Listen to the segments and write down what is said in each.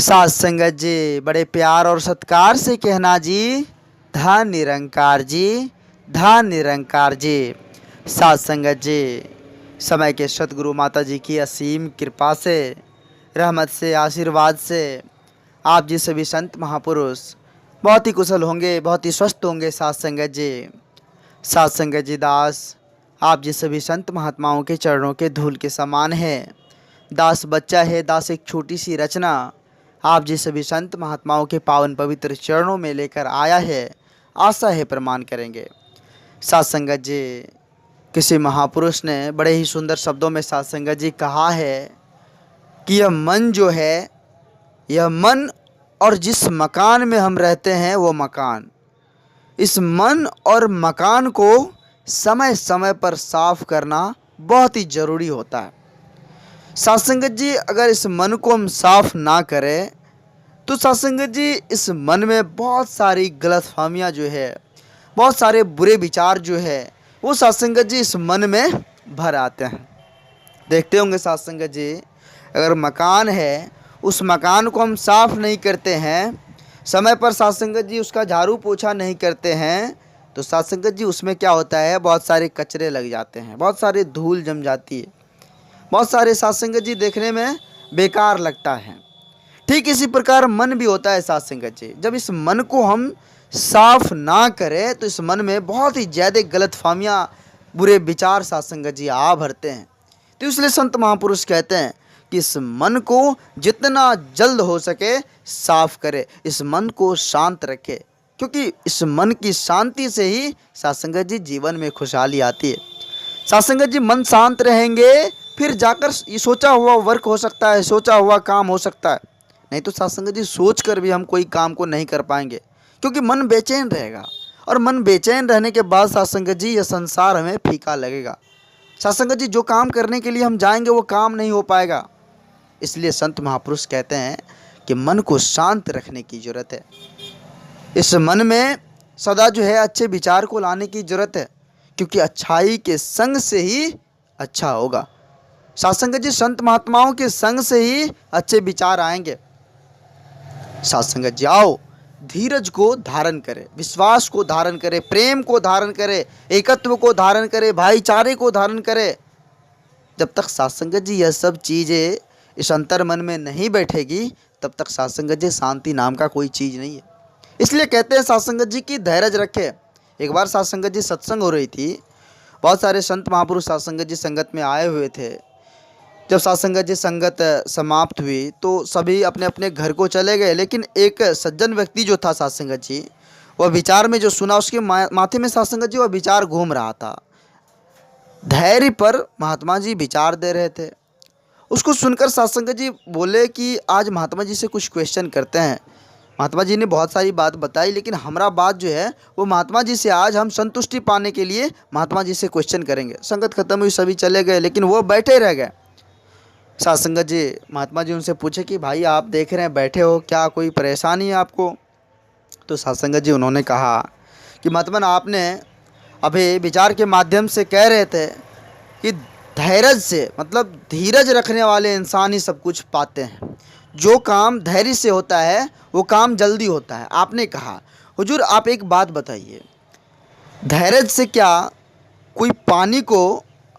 साथ संगत जी बड़े प्यार और सत्कार से कहना जी, धन निरंकार जी, धन निरंकार जी। साथ संगत जी, समय के सतगुरु माता जी की असीम कृपा से, रहमत से, आशीर्वाद से आप जी सभी संत महापुरुष बहुत ही कुशल होंगे, बहुत ही स्वस्थ होंगे। साथ संगत जी, साथ संगत जी दास आप जी सभी संत महात्माओं के चरणों के धूल के समान है। दास बच्चा है, दास एक छोटी सी रचना आप जी सभी संत महात्माओं के पावन पवित्र चरणों में लेकर आया है। आशा है प्रमाण करेंगे। साथ संगत जी, किसी महापुरुष ने बड़े ही सुंदर शब्दों में साथ संगत जी कहा है कि यह मन जो है, यह मन और जिस मकान में हम रहते हैं वो मकान, इस मन और मकान को समय समय पर साफ करना बहुत ही ज़रूरी होता है। साथ संगत जी, अगर इस मन को हम साफ ना करें तो साथ संगत जी इस मन में बहुत सारी गलतफहमियाँ जो है, बहुत सारे बुरे विचार जो है वो साथ संगत जी इस मन में भर आते हैं। देखते होंगे साथ संगत जी, अगर मकान है उस मकान को हम साफ नहीं करते हैं, समय पर साथ संगत जी उसका झाड़ू पोछा नहीं करते हैं, तो साथ संगत जी उसमें क्या होता है, बहुत सारे कचरे लग जाते हैं, बहुत सारे धूल जम जाती है, बहुत सारे साथ संगत जी देखने में बेकार लगता है। ठीक इसी प्रकार मन भी होता है साथ संगत जी। जब इस मन को हम साफ ना करें तो इस मन में बहुत ही ज़्यादा गलतफहमियाँ, बुरे विचार साथ संगत जी आ भरते हैं। तो इसलिए संत महापुरुष कहते हैं कि इस मन को जितना जल्द हो सके साफ करे, इस मन को शांत रखे, क्योंकि इस मन की शांति से ही साथ संगत जी जीवन में खुशहाली आती है। साथ संगत जी मन शांत रहेंगे फिर जाकर ये सोचा हुआ वर्क हो सकता है, सोचा हुआ काम हो सकता है। नहीं तो साथ संगत जी सोच कर भी हम कोई काम को नहीं कर पाएंगे, क्योंकि मन बेचैन रहेगा, और मन बेचैन रहने के बाद साथ संगत जी यह संसार हमें फीका लगेगा। साथ संगत जी जो काम करने के लिए हम जाएंगे वो काम नहीं हो पाएगा। इसलिए संत महापुरुष कहते हैं कि मन को शांत रखने की ज़रूरत है। इस मन में सदा जो है अच्छे विचार को लाने की ज़रूरत है, क्योंकि अच्छाई के संग से ही अच्छा होगा। साथ संगत जी संत महात्माओं के संग से ही अच्छे विचार आएंगे। साथ संगत जी आओ, धीरज को धारण करें, विश्वास को धारण करें, प्रेम को धारण करें, एकत्व को धारण करें, भाईचारे को धारण करें। जब तक साथ संगत जी यह सब चीज़ें इस अंतर मन में नहीं बैठेगी, तब तक साथ संगत जी शांति नाम का कोई चीज़ नहीं है। इसलिए कहते हैं साथ संगत जी की धैर्य रखे। एक बार साथ संगत जी सत्संग हो रही थी, बहुत सारे संत महापुरुष साथ संगत जी संगत में आए हुए थे। जब साथ संगत जी संगत समाप्त हुई तो सभी अपने अपने घर को चले गए, लेकिन एक सज्जन व्यक्ति जो था साथ संगत जी, वह विचार में जो सुना उसके माथे में साथ संगत जी वह विचार घूम रहा था। धैर्य पर महात्मा जी विचार दे रहे थे। उसको सुनकर साथ संगत जी बोले कि आज महात्मा जी से कुछ क्वेश्चन करते हैं। महात्मा जी ने बहुत सारी बात बताई, लेकिन हमारा बात जो है वो महात्मा जी से आज हम संतुष्टि पाने के लिए महात्मा जी से क्वेश्चन करेंगे। संगत खत्म हुई, सभी चले गए, लेकिन वो बैठे रह गए। साथ संगत जी, महात्मा जी उनसे पूछे कि भाई आप देख रहे हैं बैठे हो, क्या कोई परेशानी है आपको? तो साथ संगत जी उन्होंने कहा कि महात्मा आपने अभी विचार के माध्यम से कह रहे थे कि धैर्य से, मतलब धीरज रखने वाले इंसान ही सब कुछ पाते हैं। जो काम धैर्य से होता है वो काम जल्दी होता है। आपने कहा हुजूर आप एक बात बताइए, धैर्य से क्या कोई पानी को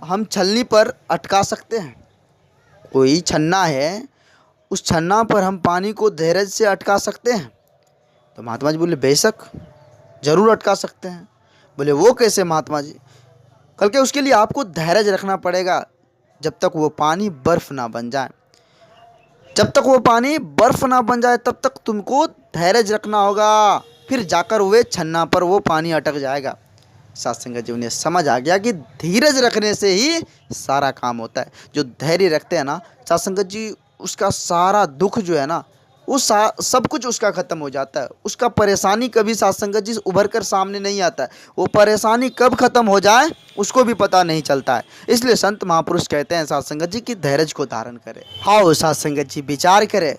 हम छलनी पर अटका सकते हैं? कोई छन्ना है, उस छन्ना पर हम पानी को धैर्य से अटका सकते हैं? तो महात्मा जी बोले बेशक, ज़रूर अटका सकते हैं। बोले वो कैसे महात्मा जी? कल के उसके लिए आपको धैर्य रखना पड़ेगा, जब तक वो पानी बर्फ़ ना बन जाए। जब तक वो पानी बर्फ़ ना बन जाए तब तक तुमको धैर्य रखना होगा, फिर जाकर वे छन्ना पर वो पानी अटक जाएगा। साथ संगत जी उन्हें समझ आ गया कि धीरज रखने से ही सारा काम होता है। जो धैर्य रखते हैं ना साथ संगत जी, उसका सारा दुख जो है ना वो सब कुछ उसका ख़त्म हो जाता है। उसका परेशानी कभी साथ संगत जी उभर कर सामने नहीं आता है। वो परेशानी कब ख़त्म हो जाए उसको भी पता नहीं चलता है। इसलिए संत महापुरुष कहते हैं साथ संगत जी कि धैर्य को धारण करें। हाँ साथ संगत जी विचार करें।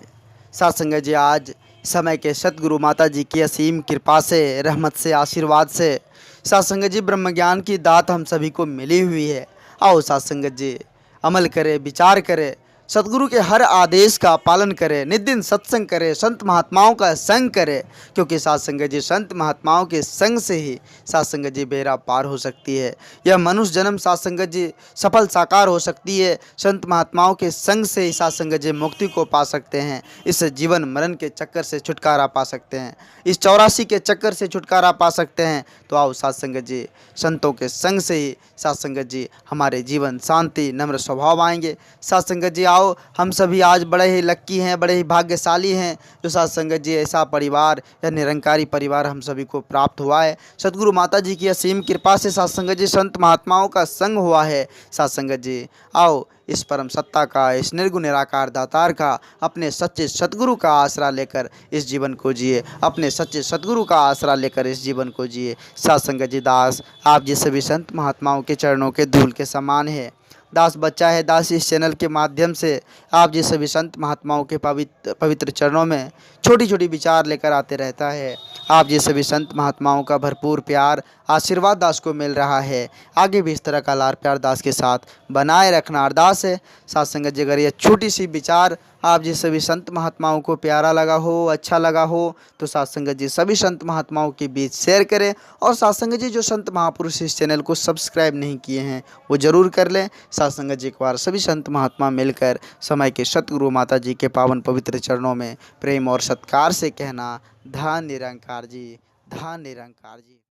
साथ संगत जी आज समय के सतगुरु माता जी की असीम कृपा से, रहमत से, आशीर्वाद से साथ संगत जी ब्रह्म ज्ञान की दात हम सभी को मिली हुई है। आओ साथ संगत जी अमल करें, विचार करें, सतगुरु के हर आदेश का पालन करें, नित दिन सत्संग करें, संत महात्माओं का संग करें, क्योंकि साथ संगत जी संत महात्माओं के संग से ही साथ संगत जी बेड़ा पार हो सकती है। यह मनुष्य जन्म साथ संगत जी सफल साकार हो सकती है। संत महात्माओं के संग से ही साथ संगत जी मुक्ति को पा सकते हैं। इस जीवन मरण के चक्कर से छुटकारा पा सकते हैं, इस 84 के चक्कर से छुटकारा पा सकते हैं। तो आओ साथ संगत जी, संतों के संग से ही साथ संगत जी हमारे जीवन शांति नम्र स्वभाव आएंगे। साथ संगत जी आओ, हम सभी आज बड़े ही लक्की हैं, बड़े ही भाग्यशाली हैं जो साथ संगत जी ऐसा परिवार या निरंकारी परिवार हम सभी को प्राप्त हुआ है। सतगुरु माता जी की असीम कृपा से साथ संगत जी संत महात्माओं का संग हुआ है। साथ संगत जी आओ, इस परम सत्ता का, इस निर्गुण निराकार दातार का, अपने सच्चे सतगुरु का आसरा लेकर इस जीवन को जिए, अपने सच्चे सतगुरु का आसरा लेकर इस जीवन को जिए। साथ संगत जी दास आप जी सभी संत महात्माओं के चरणों के धूल के समान है। दास बच्चा है, दास इस चैनल के माध्यम से आप जी सभी संत महात्माओं के पवित्र चरणों में छोटी छोटी विचार लेकर आते रहता है। आप जी सभी संत महात्माओं का भरपूर प्यार आशीर्वाद दास को मिल रहा है। आगे भी इस तरह का लाड़ प्यार दास के साथ बनाए रखना अरदास है। साथ संगत जी अगर यह छोटी सी विचार आप जी सभी संत महात्माओं को प्यारा लगा हो, अच्छा लगा हो, तो साथ संगत जी सभी संत महात्माओं के बीच शेयर करें। और साथ संगत जी जो संत महापुरुष इस चैनल को सब्सक्राइब नहीं किए हैं वो ज़रूर कर लें। साथ संगत जी एक बार सभी संत महात्मा मिलकर समय के सतगुरु माता जी के पावन पवित्र चरणों में प्रेम और सत्कार से कहना, धन निरंकार जी, धन निरंकार जी।